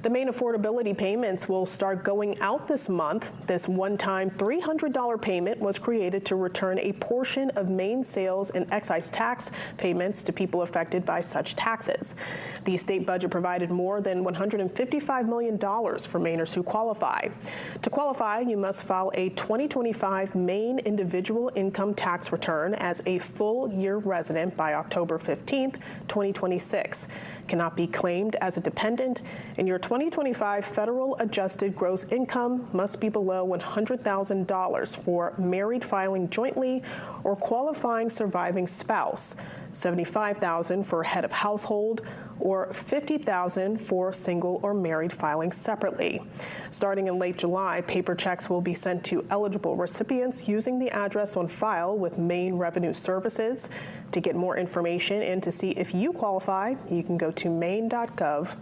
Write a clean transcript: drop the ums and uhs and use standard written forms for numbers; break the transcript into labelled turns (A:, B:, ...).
A: The Maine Affordability Payments will start going out this month. This one-time $300 payment was created to return a portion of Maine sales and excise tax payments to people affected by such taxes. The state budget provided more than $155 million for Mainers who qualify. To qualify, you must file a 2025 Maine individual income tax return as a full-year resident by October 15, 2026. Cannot be claimed as a dependent, and your 2025 federal adjusted gross income must be below $100,000 for married filing jointly or qualifying surviving spouse, $75,000 for head of household, or $50,000 for single or married filing separately. Starting in late July, paper checks will be sent to eligible recipients using the address on file with Maine Revenue Services. To get more information and to see if you qualify, you can go to maine.gov.